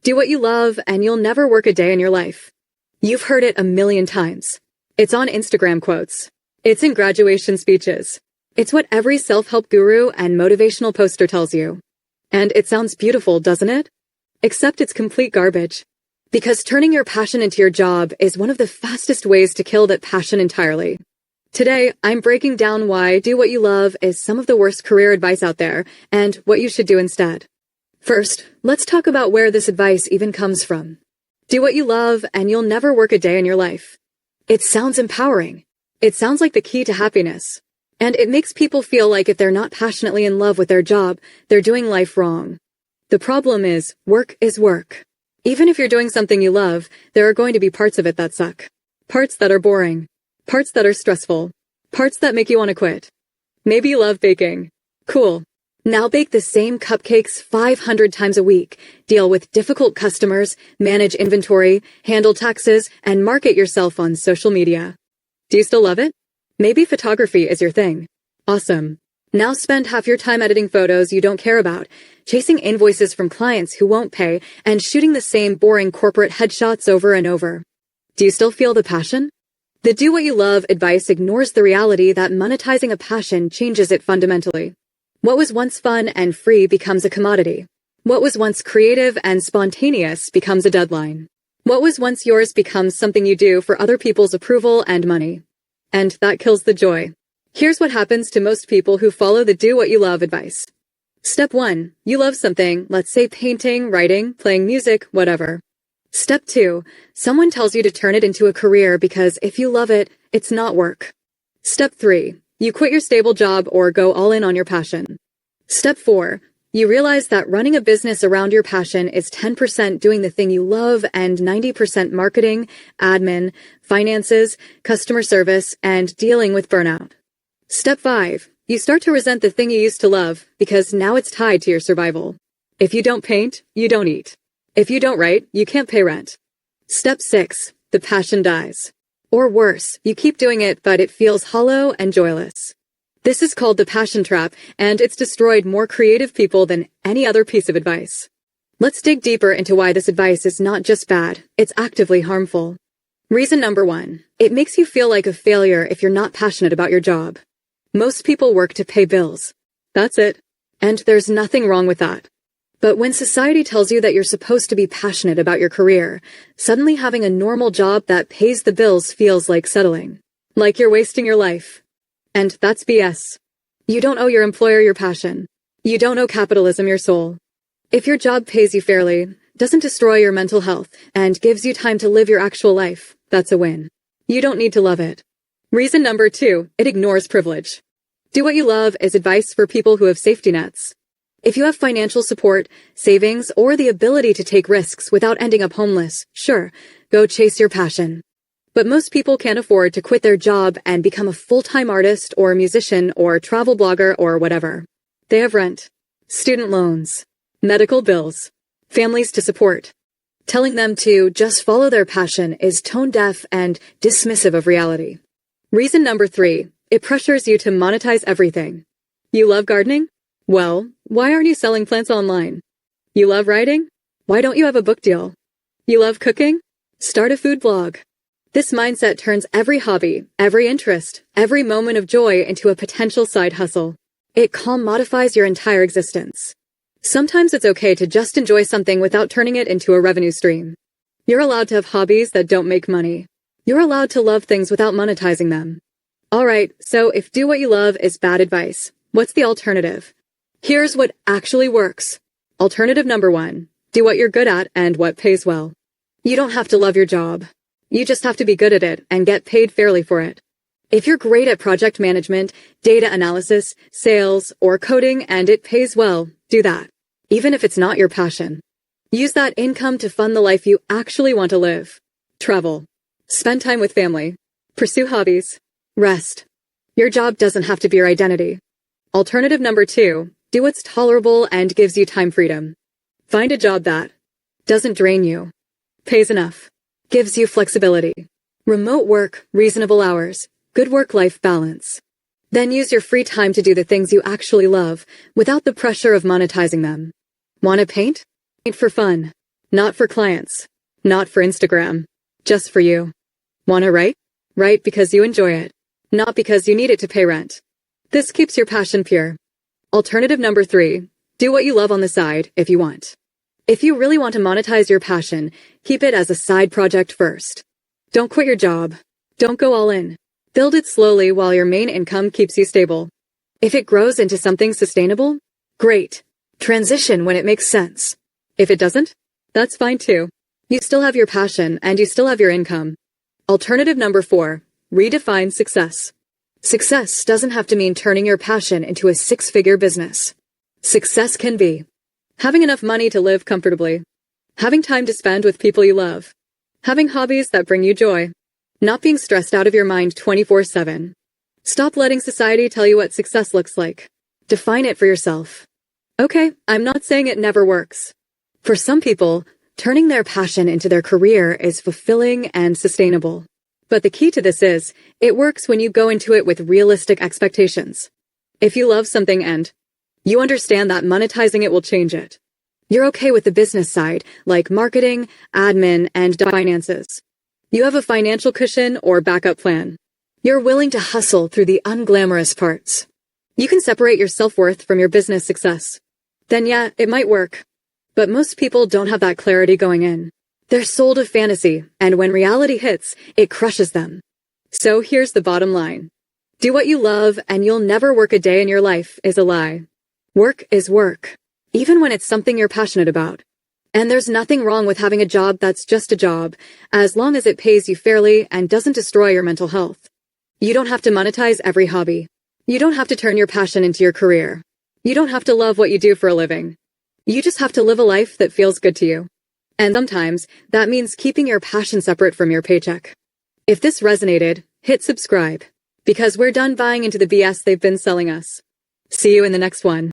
Do what you love and you'll never work a day in your life. You've heard it a million times. It's on Instagram quotes. It's in graduation speeches. It's what every self-help guru and motivational poster tells you. And it sounds beautiful, doesn't it? Except it's complete garbage. Because turning your passion into your job is one of the fastest ways to kill that passion entirely. Today, I'm breaking down why do what you love is some of the worst career advice out there and what you should do instead. First, let's talk about where this advice even comes from. Do what you love and you'll never work a day in your life. It sounds empowering. It sounds like the key to happiness. And it makes people feel like if they're not passionately in love with their job, they're doing life wrong. The problem is, work is work. Even if you're doing something you love, there are going to be parts of it that suck. Parts that are boring. Parts that are stressful. Parts that make you want to quit. Maybe you love baking. Cool. Now bake the same cupcakes 500 times a week, deal with difficult customers, manage inventory, handle taxes, and market yourself on social media. Do you still love it? Maybe photography is your thing. Awesome. Now spend half your time editing photos you don't care about, chasing invoices from clients who won't pay, and shooting the same boring corporate headshots over and over. Do you still feel the passion? The do what you love advice ignores the reality that monetizing a passion changes it fundamentally. What was once fun and free becomes a commodity. What was once creative and spontaneous becomes a deadline. What was once yours becomes something you do for other people's approval and money. And that kills the joy. Here's what happens to most people who follow the do what you love advice. Step 1. You love something, let's say painting, writing, playing music, whatever. Step 2. Someone tells you to turn it into a career because if you love it, it's not work. Step 3. You quit your stable job or go all in on your passion. Step 4. You realize that running a business around your passion is 10% doing the thing you love and 90% marketing, admin, finances, customer service, and dealing with burnout. Step 5. You start to resent the thing you used to love because now it's tied to your survival. If you don't paint, you don't eat. If you don't write, you can't pay rent. Step 6. The passion dies. Or worse, you keep doing it, but it feels hollow and joyless. This is called the passion trap, and it's destroyed more creative people than any other piece of advice. Let's dig deeper into why this advice is not just bad, it's actively harmful. Reason number 1. It makes you feel like a failure if you're not passionate about your job. Most people work to pay bills. That's it. And there's nothing wrong with that. But when society tells you that you're supposed to be passionate about your career, suddenly having a normal job that pays the bills feels like settling. Like you're wasting your life. And that's BS. You don't owe your employer your passion. You don't owe capitalism your soul. If your job pays you fairly, doesn't destroy your mental health, and gives you time to live your actual life, that's a win. You don't need to love it. Reason number 2, it ignores privilege. Do what you love is advice for people who have safety nets. If you have financial support, savings, or the ability to take risks without ending up homeless, sure, go chase your passion. But most people can't afford to quit their job and become a full-time artist or musician or travel blogger or whatever. They have rent, student loans, medical bills, families to support. Telling them to just follow their passion is tone-deaf and dismissive of reality. Reason number 3, it pressures you to monetize everything. You love gardening? Well, why aren't you selling plants online? You love writing? Why don't you have a book deal? You love cooking? Start a food blog. This mindset turns every hobby, every interest, every moment of joy into a potential side hustle. It commodifies your entire existence. Sometimes it's okay to just enjoy something without turning it into a revenue stream. You're allowed to have hobbies that don't make money. You're allowed to love things without monetizing them. Alright, so if do what you love is bad advice, what's the alternative? Here's what actually works. Alternative number 1. Do what you're good at and what pays well. You don't have to love your job. You just have to be good at it and get paid fairly for it. If you're great at project management, data analysis, sales, or coding and it pays well, do that. Even if it's not your passion. Use that income to fund the life you actually want to live. Travel. Spend time with family. Pursue hobbies. Rest. Your job doesn't have to be your identity. Alternative number 2. Do what's tolerable and gives you time freedom. Find a job that doesn't drain you, pays enough, gives you flexibility, remote work, reasonable hours, good work-life balance. Then use your free time to do the things you actually love without the pressure of monetizing them. Want to paint? Paint for fun. Not for clients. Not for Instagram. Just for you. Wanna write? Write because you enjoy it. Not because you need it to pay rent. This keeps your passion pure. Alternative number 3. Do what you love on the side, if you want. If you really want to monetize your passion, keep it as a side project first. Don't quit your job. Don't go all in. Build it slowly while your main income keeps you stable. If it grows into something sustainable, great. Transition when it makes sense. If it doesn't, that's fine too. You still have your passion and you still have your income. Alternative number 4. Redefine success. Success doesn't have to mean turning your passion into a 6-figure business. Success can be having enough money to live comfortably, having time to spend with people you love, having hobbies that bring you joy, not being stressed out of your mind 24/7. Stop letting society tell you what success looks like. Define it for yourself. Okay, I'm not saying it never works. For some people, turning their passion into their career is fulfilling and sustainable. But the key to this is, it works when you go into it with realistic expectations. If you love something and you understand that monetizing it will change it, you're okay with the business side, like marketing, admin, and finances. You have a financial cushion or backup plan. You're willing to hustle through the unglamorous parts. You can separate your self-worth from your business success. Then yeah, it might work. But most people don't have that clarity going in. They're sold a fantasy, and when reality hits, it crushes them. So here's the bottom line. Do what you love, and you'll never work a day in your life is a lie. Work is work, even when it's something you're passionate about. And there's nothing wrong with having a job that's just a job, as long as it pays you fairly and doesn't destroy your mental health. You don't have to monetize every hobby. You don't have to turn your passion into your career. You don't have to love what you do for a living. You just have to live a life that feels good to you. And sometimes, that means keeping your passion separate from your paycheck. If this resonated, hit subscribe. Because we're done buying into the BS they've been selling us. See you in the next one.